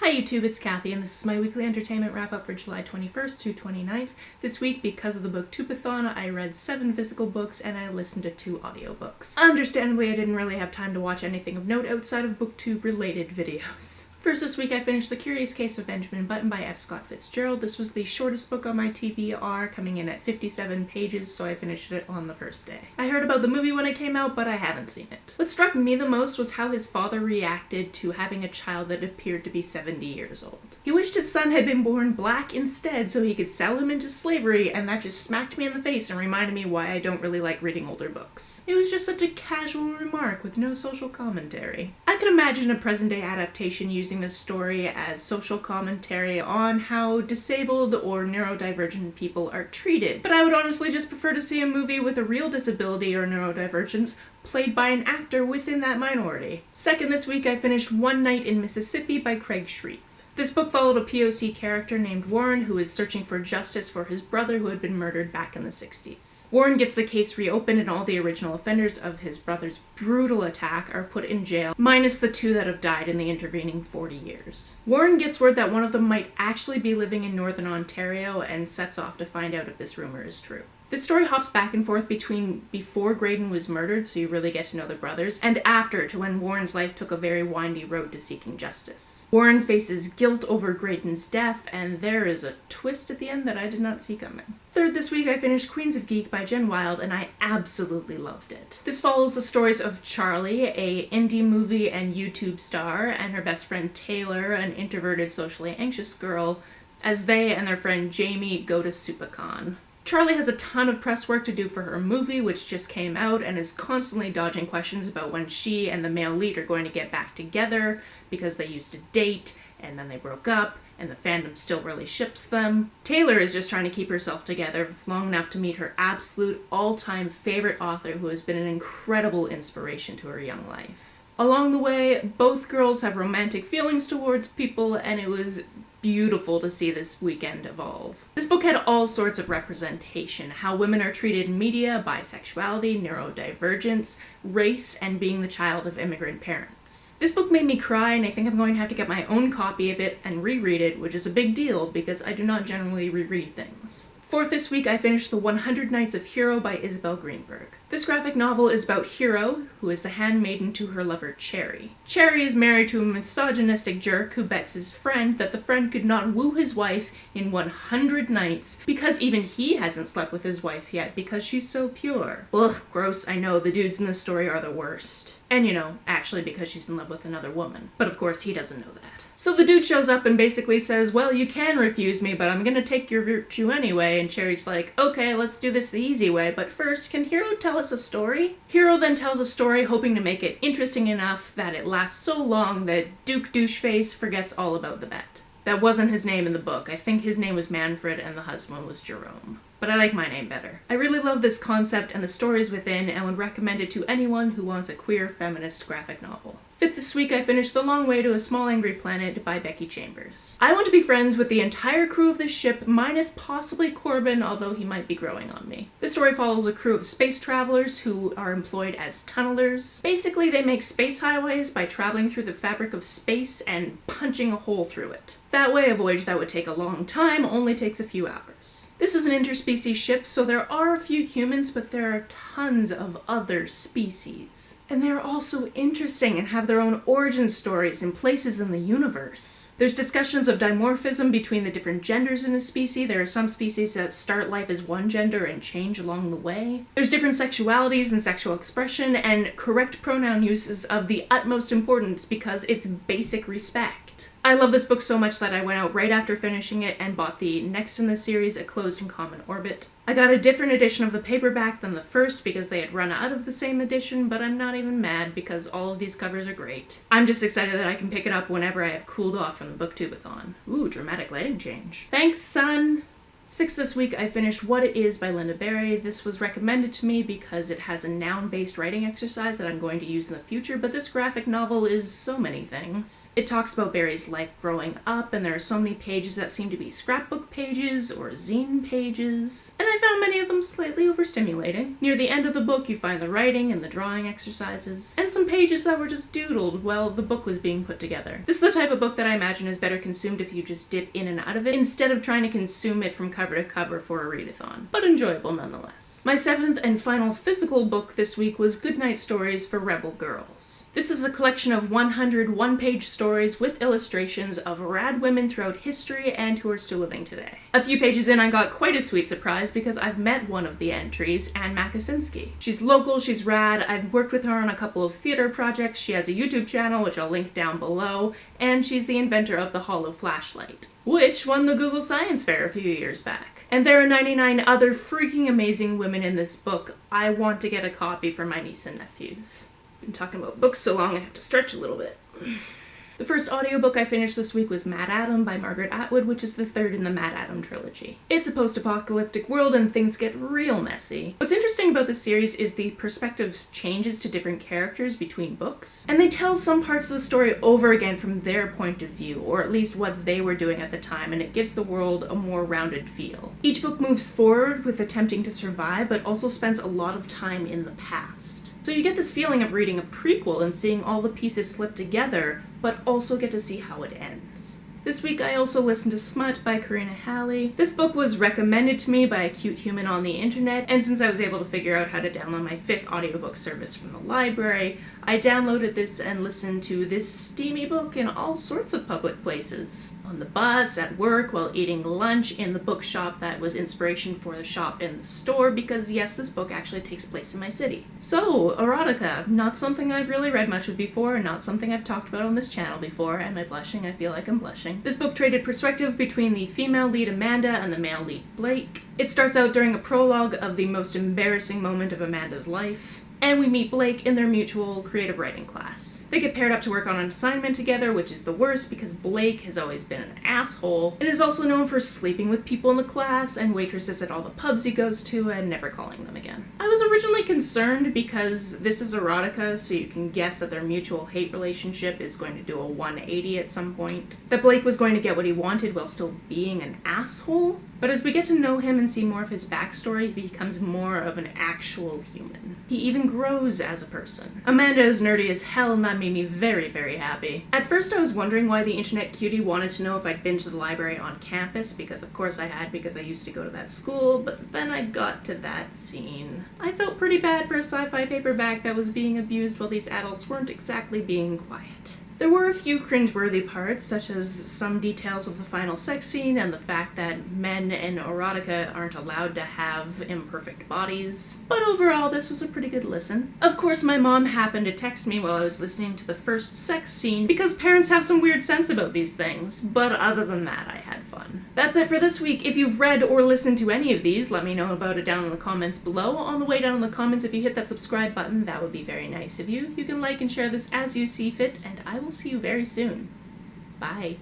Hi YouTube, it's Kathy, and this is my weekly entertainment wrap-up for July 21st to 29th. This week, because of the BookTubeAthon, I read 7 physical books and I listened to 2 audiobooks. Understandably, I didn't really have time to watch anything of note outside of BookTube-related videos. First this week I finished The Curious Case of Benjamin Button by F. Scott Fitzgerald. This was the shortest book on my TBR, coming in at 57 pages, so I finished it on the first day. I heard about the movie when it came out, but I haven't seen it. What struck me the most was how his father reacted to having a child that appeared to be 70 years old. He wished his son had been born black instead so he could sell him into slavery, and that just smacked me in the face and reminded me why I don't really like reading older books. It was just such a casual remark with no social commentary. I could imagine a present-day adaptation using this story as social commentary on how disabled or neurodivergent people are treated, but I would honestly just prefer to see a movie with a real disability or neurodivergence played by an actor within that minority. Second this week I finished One Night in Mississippi by Craig Shreve. This book followed a POC character named Warren who is searching for justice for his brother who had been murdered back in the 60s. Warren gets the case reopened and all the original offenders of his brother's brutal attack are put in jail, minus the 2 that have died in the intervening 40 years. Warren gets word that one of them might actually be living in Northern Ontario and sets off to find out if this rumor is true. This story hops back and forth between before Graydon was murdered, so you really get to know the brothers, and after, to when Warren's life took a very windy road to seeking justice. Warren faces guilt over Graydon's death, and there is a twist at the end that I did not see coming. Third this week I finished Queens of Geek by Jen Wilde, and I absolutely loved it. This follows the stories of Charlie, a indie movie and YouTube star, and her best friend Taylor, an introverted, socially anxious girl, as they and their friend Jamie go to SuperCon. Charlie has a ton of press work to do for her movie, which just came out, and is constantly dodging questions about when she and the male lead are going to get back together, because they used to date, and then they broke up, and the fandom still really ships them. Taylor is just trying to keep herself together long enough to meet her absolute all-time favorite author who has been an incredible inspiration to her young life. Along the way, both girls have romantic feelings towards people, and it was beautiful to see this weekend evolve. This book had all sorts of representation, how women are treated in media, bisexuality, neurodivergence, race, and being the child of immigrant parents. This book made me cry, and I think I'm going to have to get my own copy of it and reread it, which is a big deal because I do not generally reread things. Fourth this week I finished The 100 Nights of Hero by Isabel Greenberg. This graphic novel is about Hero, who is the handmaiden to her lover Cherry. Cherry is married to a misogynistic jerk who bets his friend that the friend could not woo his wife in 100 nights because even he hasn't slept with his wife yet because she's so pure. Ugh, gross, I know, the dudes in this story are the worst. And you know, actually because she's in love with another woman. But of course he doesn't know that. So the dude shows up and basically says, well, you can refuse me, but I'm gonna take your virtue anyway, and Cherry's like, okay, let's do this the easy way, but first, can Hero tell us a story? Hero then tells a story hoping to make it interesting enough that it lasts so long that Duke Doucheface forgets all about the bet. That wasn't his name in the book. I think his name was Manfred and the husband was Jerome. But I like my name better. I really love this concept and the stories within and would recommend it to anyone who wants a queer feminist graphic novel. Fifth this week I finished The Long Way to a Small Angry Planet by Becky Chambers. I want to be friends with the entire crew of this ship, minus possibly Corbin, although he might be growing on me. This story follows a crew of space travelers who are employed as tunnelers. Basically, they make space highways by traveling through the fabric of space and punching a hole through it. That way, a voyage that would take a long time only takes a few hours. This is an interspecies ship, so there are a few humans, but there are tons of other species. And they're also interesting and have their own origin stories and places in the universe. There's discussions of dimorphism between the different genders in a species. There are some species that start life as one gender and change along the way. There's different sexualities and sexual expression, and correct pronoun use is of the utmost importance because it's basic respect. I love this book so much that I went out right after finishing it and bought the next in the series, A Closed and Common Orbit. I got a different edition of the paperback than the first because they had run out of the same edition, but I'm not even mad because all of these covers are great. I'm just excited that I can pick it up whenever I have cooled off from the BookTubeAthon. Ooh, dramatic lighting change. Thanks, son! 6th this week, I finished What It Is by Linda Berry. This was recommended to me because it has a noun-based writing exercise that I'm going to use in the future, but this graphic novel is so many things. It talks about Berry's life growing up, and there are so many pages that seem to be scrapbook pages or zine pages, and I found many of them slightly overstimulating. Near the end of the book, you find the writing and the drawing exercises, and some pages that were just doodled while the book was being put together. This is the type of book that I imagine is better consumed if you just dip in and out of it, instead of trying to consume it from cover to cover for a readathon, but enjoyable nonetheless. My 7th and final physical book this week was Goodnight Stories for Rebel Girls. This is a collection of 100 one-page stories with illustrations of rad women throughout history and who are still living today. A few pages in, I got quite a sweet surprise because I've met one of the entries, Anne Makasinski. She's local, she's rad, I've worked with her on a couple of theater projects, she has a YouTube channel which I'll link down below, and she's the inventor of the hollow flashlight, which won the Google Science Fair a few years back. And there are 99 other freaking amazing women in this book. I want to get a copy for my niece and nephews. Been talking about books so long I have to stretch a little bit. The first audiobook I finished this week was Mad Adam by Margaret Atwood, which is the third in the Mad Adam trilogy. It's a post-apocalyptic world and things get real messy. What's interesting about this series is the perspective changes to different characters between books, and they tell some parts of the story over again from their point of view, or at least what they were doing at the time, and it gives the world a more rounded feel. Each book moves forward with attempting to survive, but also spends a lot of time in the past. So you get this feeling of reading a prequel and seeing all the pieces slip together, but also get to see how it ends. This week I also listened to Smut by Karina Halley. This book was recommended to me by a cute human on the internet, and since I was able to figure out how to download my 5th audiobook service from the library, I downloaded this and listened to this steamy book in all sorts of public places. On the bus, at work, while eating lunch, in the bookshop that was inspiration for the shop in the store, because yes, this book actually takes place in my city. So, erotica, not something I've really read much of before, not something I've talked about on this channel before. Am I blushing? I feel like I'm blushing. This book traded perspective between the female lead Amanda and the male lead Blake. It starts out during a prologue of the most embarrassing moment of Amanda's life, and we meet Blake in their mutual creative writing class. They get paired up to work on an assignment together, which is the worst because Blake has always been an asshole, and is also known for sleeping with people in the class and waitresses at all the pubs he goes to and never calling them again. I was originally concerned because this is erotica, so you can guess that their mutual hate relationship is going to do a 180 at some point, that Blake was going to get what he wanted while still being an asshole. But as we get to know him and see more of his backstory, he becomes more of an actual human. He even grows as a person. Amanda is nerdy as hell, and that made me very, very happy. At first I was wondering why the internet cutie wanted to know if I'd been to the library on campus, because of course I had, because I used to go to that school, but then I got to that scene. I felt pretty bad for a sci-fi paperback that was being abused while these adults weren't exactly being quiet. There were a few cringeworthy parts, such as some details of the final sex scene and the fact that men in erotica aren't allowed to have imperfect bodies, but overall this was a pretty good listen. Of course, my mom happened to text me while I was listening to the first sex scene because parents have some weird sense about these things, but other than that, I had fun. That's it for this week. If you've read or listened to any of these, let me know about it down in the comments below. On the way down in the comments, if you hit that subscribe button, that would be very nice of you. You can like and share this as you see fit, and I will see you very soon. Bye.